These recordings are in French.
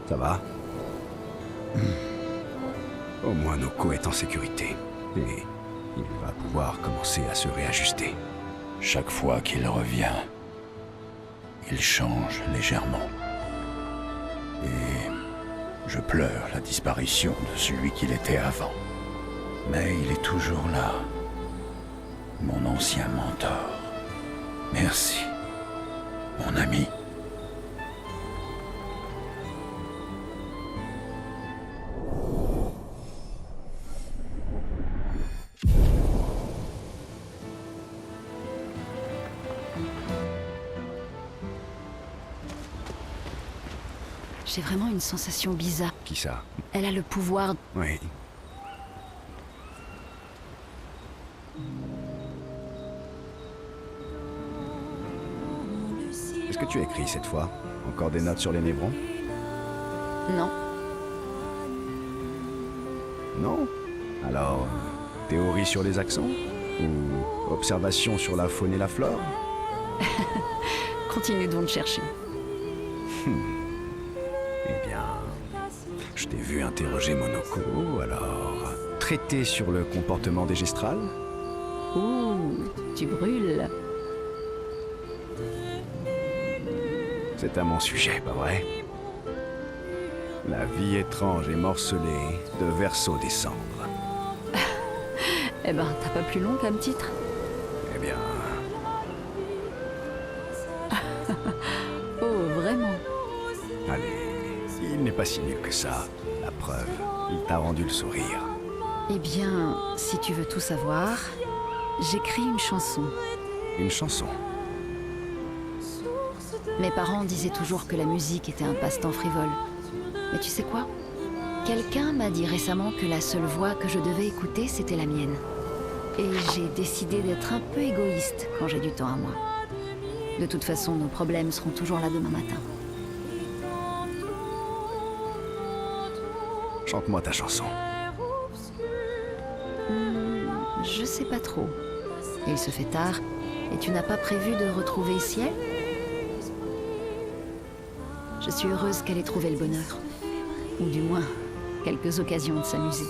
Ça va? Au moins Noko est en sécurité. Et il va pouvoir commencer à se réajuster. Chaque fois qu'il revient, il change légèrement. Et je pleure la disparition de celui qu'il était avant. Mais il est toujours là, mon ancien mentor. Merci, mon ami. J'ai vraiment une sensation bizarre. Qui ça? Elle a le pouvoir... Oui. Qu'est-ce que tu as écrit cette fois? Encore des notes sur les névrons? Non. Non? Alors, théorie sur les accents? Ou observation sur la faune et la flore? Continue donc de chercher. Eh bien, je t'ai vu interroger Monoko, alors... Traiter sur le comportement des gestrales? Ouh, tu brûles. C'est à mon sujet, pas vrai? La vie étrange et morcelée de Verseau des cendres. Eh ben, t'as pas plus long comme titre? Eh bien, Oh, vraiment? allez, il n'est pas si nul que ça. La preuve, il t'a rendu le sourire. Eh bien, si tu veux tout savoir, j'écris une chanson. Une chanson. Mes parents disaient toujours que la musique était un passe-temps frivole. Mais tu sais quoi? Quelqu'un m'a dit récemment que la seule voix que je devais écouter, c'était la mienne. Et j'ai décidé d'être un peu égoïste quand j'ai du temps à moi. De toute façon, nos problèmes seront toujours là demain matin. Chante-moi ta chanson. Je sais pas trop. Il se fait tard, et tu n'as pas prévu de retrouver Ciel? Je suis heureuse qu'elle ait trouvé le bonheur. Ou du moins, quelques occasions de s'amuser.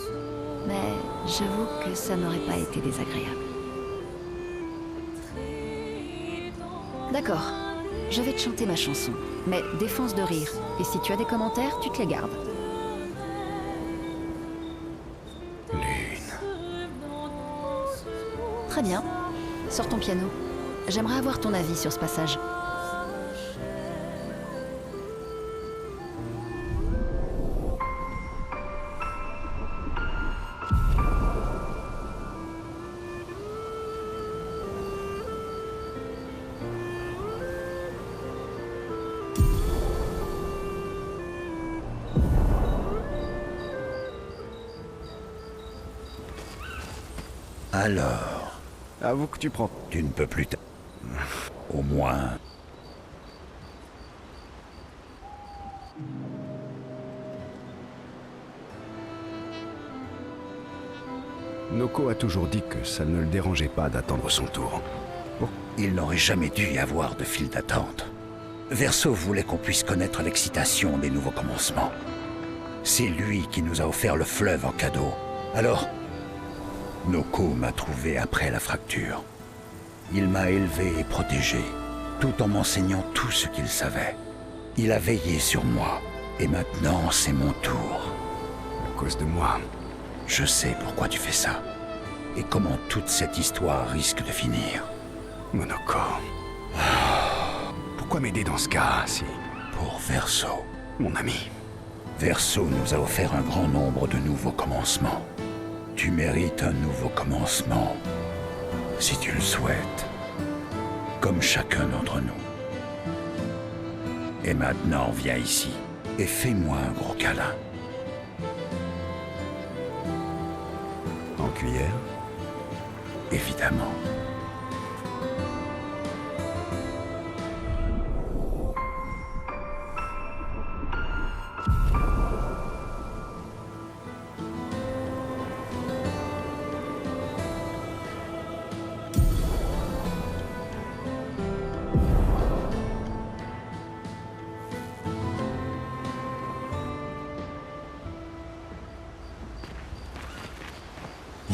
Mais j'avoue que ça n'aurait pas été désagréable. D'accord, je vais te chanter ma chanson. Mais défense de rire. Et si tu as des commentaires, tu te les gardes. Lune. Très bien. Sors ton piano. J'aimerais avoir ton avis sur ce passage. Alors, Avoue que tu prends... tu ne peux plus Au moins... Noko a toujours dit que ça ne le dérangeait pas d'attendre son tour. Il n'aurait jamais dû y avoir de file d'attente. Verseau voulait qu'on puisse connaître l'excitation des nouveaux commencements. C'est lui qui nous a offert le fleuve en cadeau. Alors, Noko m'a trouvé après la fracture. Il m'a élevé et protégé, tout en m'enseignant tout ce qu'il savait. Il a veillé sur moi, et maintenant c'est mon tour. À cause de moi. Je sais pourquoi tu fais ça, et comment toute cette histoire risque de finir. Monoko. Pourquoi m'aider dans ce cas, si... Pour Verseau. Mon ami. Verseau nous a offert un grand nombre de nouveaux commencements. Tu mérites un nouveau commencement, si tu le souhaites, comme chacun d'entre nous. Et maintenant, viens ici et fais-moi un gros câlin. En cuillère? Évidemment.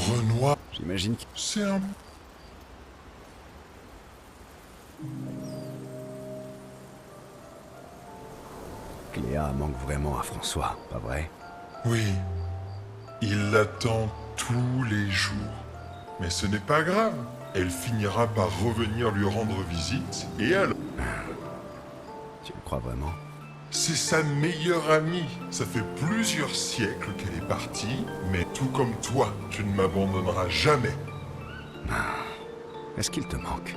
Renoir, J'imagine que... c'est un... Cléa manque vraiment à François, pas vrai? Oui, il l'attend tous les jours. Mais ce n'est pas grave. Elle finira par revenir lui rendre visite, et alors... Tu le crois vraiment? C'est sa meilleure amie. Ça fait plusieurs siècles qu'elle est partie, mais tout comme toi, tu ne m'abandonneras jamais. Est-ce qu'il te manque?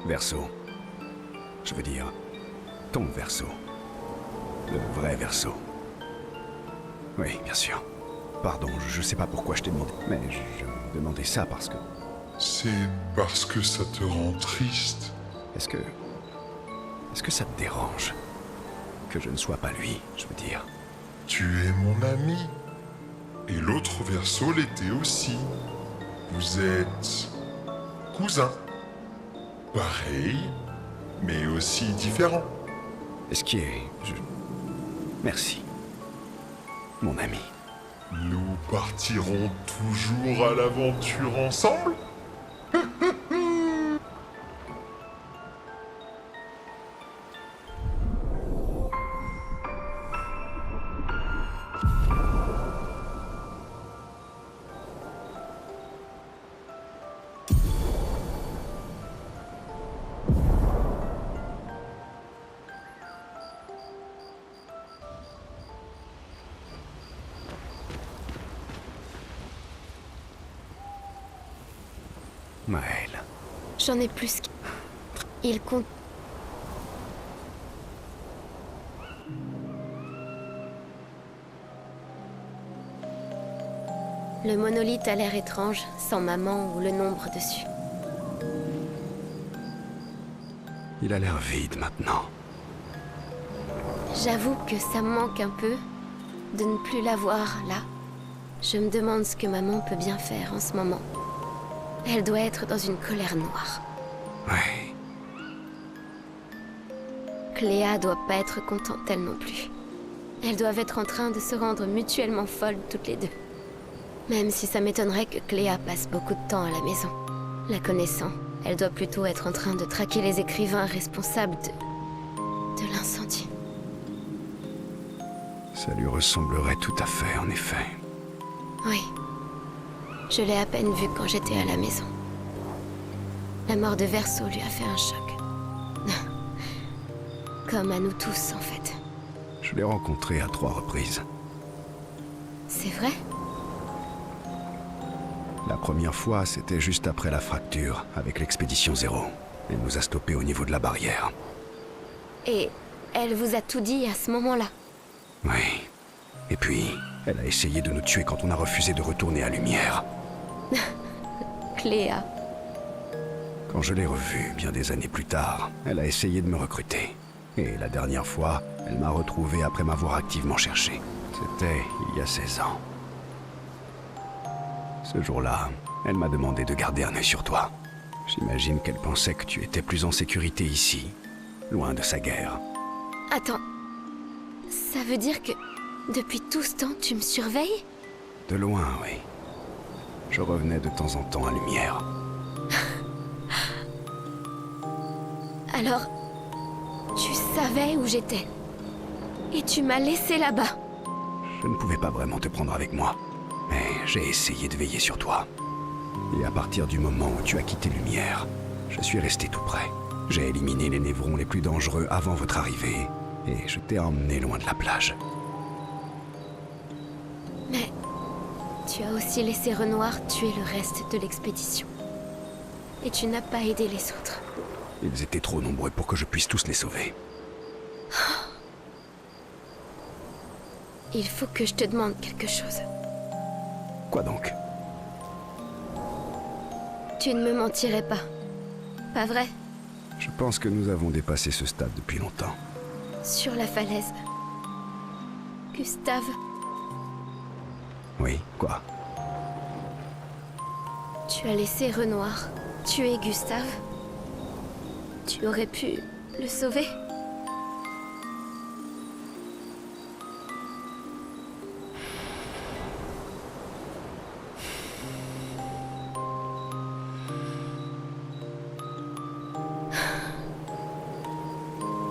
Verso. Je veux dire, ton Verso. Le vrai Verso. Oui, bien sûr. Pardon, je sais pas pourquoi je t'ai demandé, mais je me demandais ça parce que... C'est parce que ça te rend triste. Est-ce que ça te dérange que je ne sois pas lui, je veux dire? Tu es mon ami. Et l'autre Verseau l'était aussi. Vous êtes... cousins. Pareil, mais aussi différents. Et ce qui est... Merci. Mon ami. Nous partirons toujours à l'aventure ensemble? Maëlle. J'en ai plus Il compte... Le monolithe a l'air étrange, sans maman ou le nombre dessus. Il a l'air vide maintenant. J'avoue que ça me manque un peu de ne plus la voir là. Je me demande ce que maman peut bien faire en ce moment. Elle doit être dans une colère noire. Ouais. Cléa doit pas être contente, elle non plus. Elles doivent être en train de se rendre mutuellement folles toutes les deux. Même si ça m'étonnerait que Cléa passe beaucoup de temps à la maison. La connaissant, elle doit plutôt être en train de traquer les écrivains responsables de l'incendie. Ça lui ressemblerait tout à fait, en effet. Oui. Je l'ai à peine vue quand j'étais à la maison. La mort de Verso lui a fait un choc. Comme à nous tous, en fait. Je l'ai rencontré à 3 reprises. C'est vrai? La première fois, c'était juste après la fracture, avec l'expédition 0. Elle nous a stoppés au niveau de la barrière. Et elle vous a tout dit à ce moment-là? Oui. Et puis, elle a essayé de nous tuer quand on a refusé de retourner à Lumière. Cléa. Quand je l'ai revue, bien des années plus tard, elle a essayé de me recruter. Et la dernière fois, elle m'a retrouvé après m'avoir activement cherché. C'était il y a 16 ans. Ce jour-là, elle m'a demandé de garder un œil sur toi. J'imagine qu'elle pensait que tu étais plus en sécurité ici, loin de sa guerre. Attends. Ça veut dire que depuis tout ce temps, tu me surveilles? De loin, oui. Je revenais de temps en temps à Lumière. Alors, tu savais où j'étais. Et tu m'as laissé là-bas. Je ne pouvais pas vraiment te prendre avec moi, mais j'ai essayé de veiller sur toi. Et à partir du moment où tu as quitté Lumière, je suis resté tout près. J'ai éliminé les névrons les plus dangereux avant votre arrivée, et je t'ai emmené loin de la plage. Mais tu as aussi laissé Renoir tuer le reste de l'expédition. Et tu n'as pas aidé les autres. Ils étaient trop nombreux pour que je puisse tous les sauver. Il faut que je te demande quelque chose. Quoi donc? Tu ne me mentirais pas. Pas vrai? Je pense que nous avons dépassé ce stade depuis longtemps. Sur la falaise. Gustave, Oui, quoi? tu as laissé Renoir tuer Gustave. Tu aurais pu le sauver?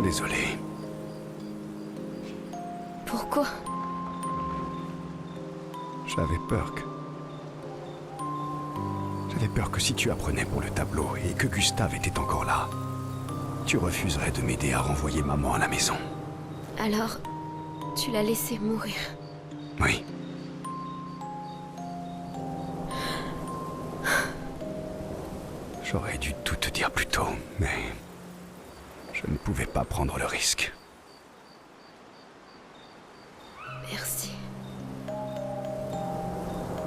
Désolé. Pourquoi? J'avais peur que... J'avais peur que si tu apprenais pour le tableau et que Gustave était encore là, tu refuserais de m'aider à renvoyer maman à la maison. Alors, tu l'as laissé mourir. Oui. J'aurais dû tout te dire plus tôt, mais... je ne pouvais pas prendre le risque. Merci.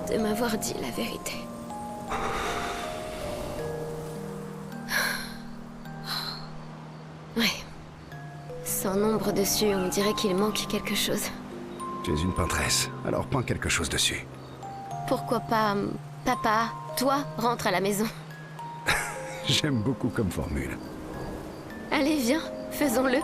De m'avoir dit la vérité. Ouais. Sans nombre dessus, on dirait qu'il manque quelque chose. Tu es une peintresse, alors peins quelque chose dessus. Pourquoi pas, papa, toi, rentre à la maison. J'aime beaucoup comme formule. Allez, viens, faisons-le.